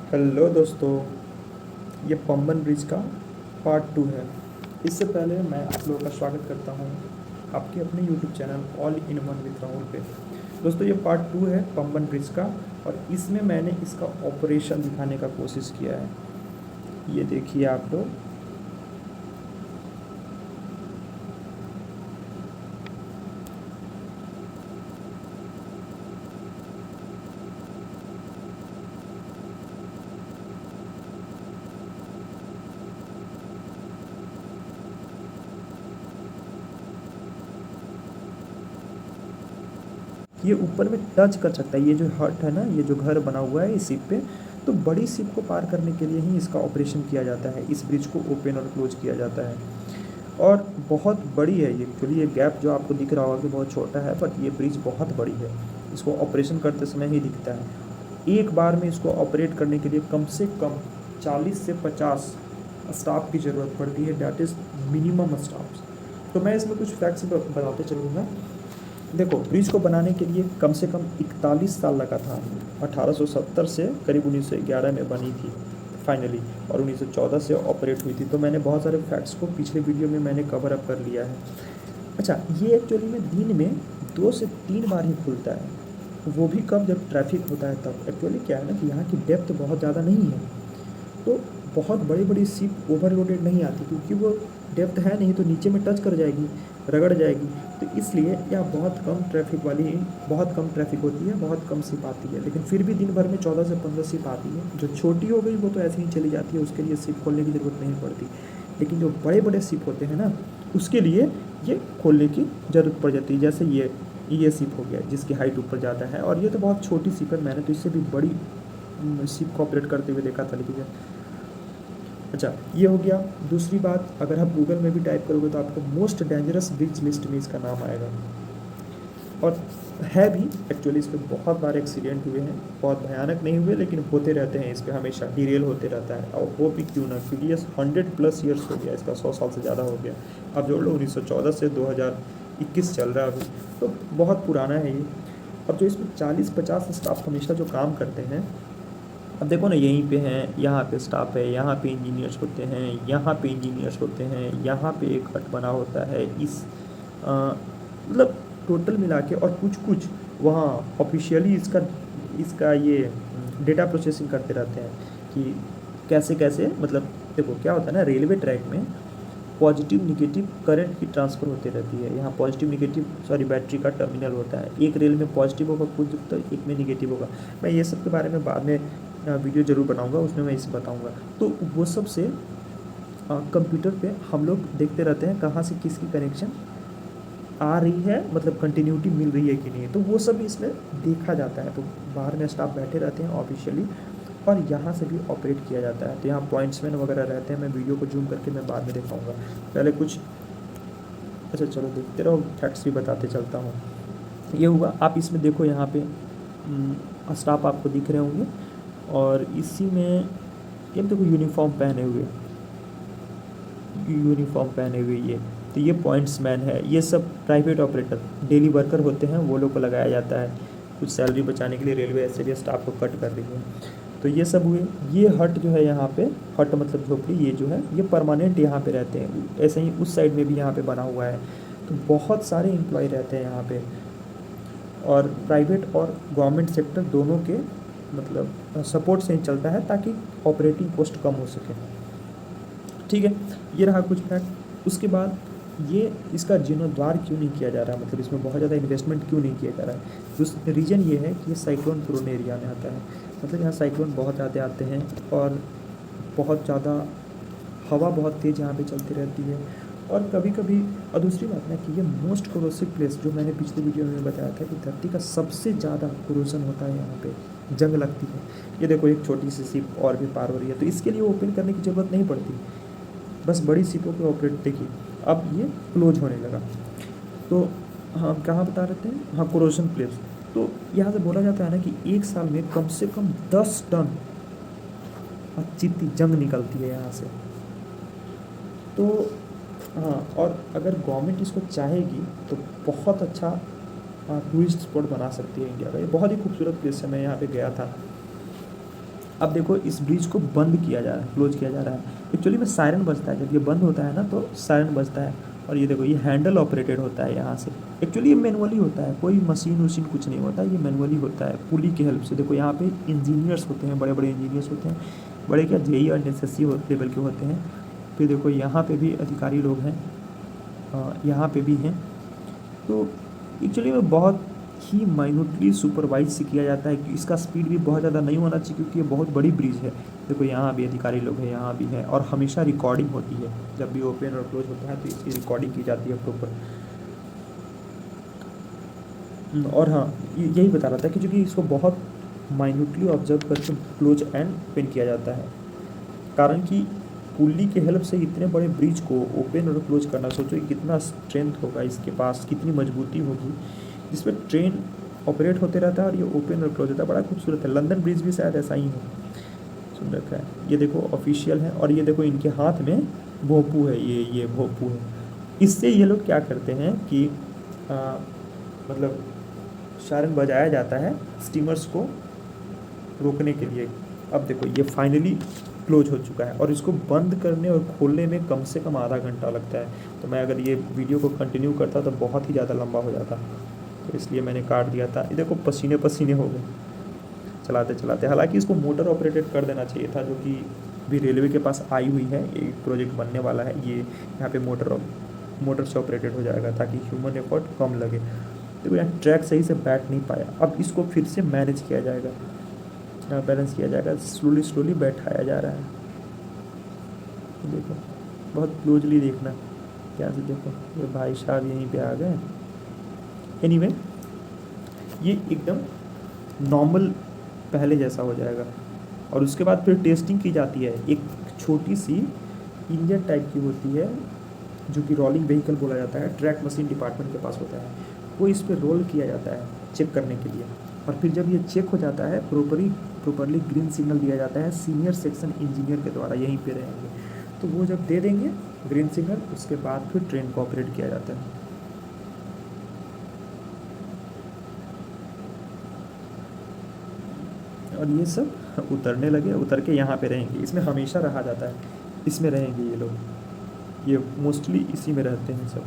Hello दोस्तों, ये Pamban bridge का पार्ट 2 है। इससे पहले मैं आप लोगों का स्वागत करता हूँ आपके अपने YouTube channel all in one with Rahul पे। दोस्तों, ये पार्ट 2 है पंबन ब्रिज का, और इसमें मैंने इसका ऑपरेशन दिखाने का कोशिश किया है। ये देखिए आप लोग। ये ऊपर में टच कर सकता है, ये जो हट है ना, ये जो घर बना हुआ है इस शिप पे, तो बड़ी शिप को पार करने के लिए ही इसका ऑपरेशन किया जाता है। इस ब्रिज को ओपन और क्लोज किया जाता है, और बहुत बड़ी है ये। एक्चुअली ये गैप जो आपको दिख रहा होगा कि बहुत छोटा है, बट ये ब्रिज बहुत बड़ी है। इसको ऑपरेशन करते समय ही दिखता है। एक बार में इसको ऑपरेट करने के लिए कम से कम 40 से 50 स्टाफ की ज़रूरत पड़ती है, डैट इज़ मिनिमम स्टाफ। तो मैं इसमें कुछ फैक्ट्स बताते चलूँगा। देखो, ब्रिज को बनाने के लिए कम से कम 41 साल लगा था। 1870 से करीब 1911 में बनी थी फाइनली, और 1914 से ऑपरेट हुई थी। तो मैंने बहुत सारे फैक्ट्स को पिछले वीडियो में मैंने कवर अप कर लिया है। अच्छा, ये एक्चुअली में दिन में 2 से 3 बार ही खुलता है, वो भी कब, जब ट्रैफिक होता है तब। एक्चुअली क्या है ना कि यहाँ की डेप्थ बहुत ज़्यादा नहीं है, तो बहुत बड़ी बड़ी शिप ओवरलोडेड नहीं आती, क्योंकि वो डेप्थ है नहीं, तो नीचे में टच कर जाएगी, रगड़ जाएगी। तो इसलिए यहाँ बहुत कम ट्रैफिक होती है, बहुत कम शिप आती है। लेकिन फिर भी दिन भर में 14 से 15 शिप आती है। जो छोटी हो गई वो तो ऐसे ही चली जाती है, उसके लिए शिप खोलने की ज़रूरत नहीं पड़ती। लेकिन जो बड़े बड़े शिप होते हैं ना, उसके लिए ये खोलने की ज़रूरत पड़ जाती है। जैसे ये शिप हो गया जिसकी हाइट ऊपर ज़्यादा है, और ये तो बहुत छोटी शिप है। मैंने तो इससे भी बड़ी शिप को ऑपरेट करते हुए देखा था, लेकिन अच्छा, ये हो गया। दूसरी बात, अगर आप गूगल में भी टाइप करोगे तो आपको मोस्ट डेंजरस ब्रिज लिस्ट में इसका नाम आएगा, और है भी। एक्चुअली इस पर बहुत बार एक्सीडेंट हुए हैं, बहुत भयानक नहीं हुए, लेकिन होते रहते हैं। इस पर हमेशा डिरेल होते रहता है, और वो भी क्यों ना, क्योंकि ये 100+ ईयर्स हो गया इसका, 100 साल से ज़्यादा हो गया। अब जोड़ लो, 1914 से 2021 चल रहा है अभी, तो बहुत पुराना है ये। अब जो इसमें 40-50 स्टाफ हमेशा जो काम करते हैं, अब देखो ना, यहीं पे हैं, यहाँ पे स्टाफ है, यहाँ पे इंजीनियर्स होते हैं, यहाँ पे इंजीनियर्स होते हैं, यहाँ पे एक हट बना होता है। मतलब टोटल मिला के, और कुछ कुछ वहाँ ऑफिशियली इसका ये डेटा प्रोसेसिंग करते रहते हैं कि कैसे कैसे, मतलब देखो क्या होता है ना, रेलवे ट्रैक में पॉजिटिव निगेटिव करंट की ट्रांसफ़र होती रहती है। यहाँ पॉजिटिव निगेटिव बैटरी का टर्मिनल होता है। एक रेल में पॉजिटिव होगा कुछ, तो एक में निगेटिव होगा। मैं ये सब के बारे में बाद में वीडियो ज़रूर बनाऊंगा, उसमें मैं इसे बताऊंगा। तो वो सब से कंप्यूटर पे हम लोग देखते रहते हैं कहाँ से किसकी कनेक्शन आ रही है, मतलब कंटिन्यूटी मिल रही है कि नहीं। तो वो सब इसमें देखा जाता है। तो बाहर में स्टाफ बैठे रहते हैं ऑफिशियली, और यहाँ से भी ऑपरेट किया जाता है। तो यहाँ पॉइंट्समैन वगैरह रहते हैं। मैं वीडियो को जूम करके मैं बाद में दिखाऊंगा। पहले कुछ, अच्छा चलो देखते रहो, फैक्ट्स भी बताते चलता हूँ। ये हुआ। आप इसमें देखो, यहाँ पे स्टाफ आपको दिख रहे होंगे, और इसी में ये देखो यूनिफॉर्म पहने हुए ये, तो ये पॉइंट्समैन है। ये सब प्राइवेट ऑपरेटर, डेली वर्कर होते हैं, वो लोग को लगाया जाता है। कुछ सैलरी बचाने के लिए रेलवे ऐसे भी स्टाफ को कट कर रही है। तो ये सब हुए। ये हट जो है यहाँ पे, हट मतलब झोपड़ी, ये जो है ये परमानेंट यहाँ पे रहते हैं। ऐसे ही उस साइड में भी यहाँ पे बना हुआ है। तो बहुत सारे एम्प्लॉय रहते हैं यहाँ पे, और प्राइवेट और गवर्नमेंट सेक्टर दोनों के मतलब सपोर्ट से ही चलता है, ताकि ऑपरेटिंग कॉस्ट कम हो सके। ठीक है, ये रहा कुछ फैक्ट। उसके बाद ये इसका जीर्णोद्धार क्यों नहीं किया जा रहा है, मतलब इसमें बहुत ज़्यादा इन्वेस्टमेंट क्यों नहीं किया जा रहा है। तो रीज़न ये है कि ये साइक्लोन प्रोन एरिया में आता है। मतलब यहाँ साइक्लोन बहुत ज़्यादा आते हैं, और बहुत ज़्यादा हवा बहुत तेज़ यहाँ पे चलती रहती है। और कभी कभी, और दूसरी बात ना कि ये मोस्ट कोरोसिव प्लेस, जो मैंने पिछले वीडियो में बताया था कि धरती का सबसे ज़्यादा कोरोजन होता है यहाँ पे, जंग लगती है। ये देखो, एक छोटी सी शिप और भी पार हो रही है, तो इसके लिए ओपन करने की ज़रूरत नहीं पड़ती, बस बड़ी शिपों को ऑपरेट देखिए। अब ये क्लोज होने लगा। तो हाँ, कहाँ बता रहे थे, हाँ, कोरोजन प्लेस। तो यहाँ से बोला जाता है ना कि एक साल में कम से कम 10 टन चित्ती जंग निकलती है यहाँ से। तो हाँ, और अगर गवर्नमेंट इसको चाहेगी तो बहुत अच्छा टूरिस्ट स्पॉट बना सकती है इंडिया का। ये बहुत ही खूबसूरत प्लेस है, मैं यहाँ पे गया था। अब देखो इस ब्रिज को बंद किया जा रहा है, क्लोज किया जा रहा है। एक्चुअली में सायरन बजता है, जब ये बंद होता है ना तो सायरन बजता है। और ये देखो ये हैंडल ऑपरेटेड होता है यहाँ से। एक्चुअली ये मैनुअली होता है, कोई मशीन वशीन कुछ नहीं होता, ये मैनुअली होता है पुली की हेल्प से। देखो यहाँ पे इंजीनियर्स होते हैं, बड़े बड़े इंजीनियर्स होते हैं, बड़े क्या जेई और एसएससी लेवल के होते हैं। फिर देखो यहाँ पे भी अधिकारी लोग हैं, यहाँ पे भी हैं। तो एक्चुअली में बहुत ही माइन्यूटली सुपरवाइज से किया जाता है कि इसका स्पीड भी बहुत ज़्यादा नहीं होना चाहिए, क्योंकि ये बहुत बड़ी ब्रिज है। देखो यहाँ भी अधिकारी लोग हैं, यहाँ भी है, और हमेशा रिकॉर्डिंग होती है। जब भी ओपन और क्लोज होता है तो इसकी रिकॉर्डिंग की जाती है प्रॉपर। और हाँ, यही बता रहा था कि चूँकि इसको बहुत माइन्यूटली ऑब्जर्व करके क्लोज एंड ओपन किया जाता है, कारण कि पुल्ली के हेल्प से इतने बड़े ब्रिज को ओपन और क्लोज करना, सोचो कि कितना स्ट्रेंथ होगा इसके पास, कितनी मजबूती होगी, जिसमें ट्रेन ऑपरेट होते रहता है और ये ओपन और क्लोज होता है। बड़ा खूबसूरत है। लंदन ब्रिज भी शायद ऐसा ही है, सुन रखा है। ये देखो ऑफिशियल है, और ये देखो इनके हाथ में भोंपू है, ये भोंपू है। इससे ये लोग क्या करते हैं कि मतलब सायरन बजाया जाता है स्टीमर्स को रोकने के लिए। अब देखो ये फाइनली क्लोज हो चुका है, और इसको बंद करने और खोलने में कम से कम आधा घंटा लगता है। तो मैं अगर ये वीडियो को कंटिन्यू करता तो बहुत ही ज़्यादा लंबा हो जाता, तो इसलिए मैंने काट दिया था। ये देखो पसीने पसीने हो गए चलाते चलाते। हालांकि इसको मोटर ऑपरेटेड कर देना चाहिए था, जो कि भी रेलवे के पास आई हुई है, ये प्रोजेक्ट बनने वाला है। ये यहाँ पे मोटर से ऑपरेटेड हो जाएगा, ताकि ह्यूमन एफर्ट कम लगे। देखो यहाँ ट्रैक सही से बैठ नहीं पाया, अब इसको फिर से मैनेज किया जाएगा, बैलेंस किया जाएगा, स्लोली बैठाया जा रहा है। देखो बहुत क्लोजली देखना, क्या से देखो, ये भाई साहब यहीं पे आ गए। एनीवे ये एकदम नॉर्मल पहले जैसा हो जाएगा। और उसके बाद फिर टेस्टिंग की जाती है। एक छोटी सी इंजन टाइप की होती है, जो कि रोलिंग व्हीकल बोला जाता है, ट्रैक मशीन डिपार्टमेंट के पास होता है। वो इस पर रोल किया जाता है चेक करने के लिए। और फिर जब ये चेक हो जाता है, प्रॉपरली ग्रीन सिग्नल दिया जाता है सीनियर सेक्शन इंजीनियर के द्वारा, यहीं पे रहेंगे। तो वो जब दे देंगे ग्रीन सिग्नल, उसके बाद फिर ट्रेन को ऑपरेट किया जाता है। और ये सब उतरने लगे, उतर के यहाँ पे रहेंगे। इसमें हमेशा रहा जाता है, इसमें रहेंगे ये लोग, ये मोस्टली इसी में रहते हैं सब।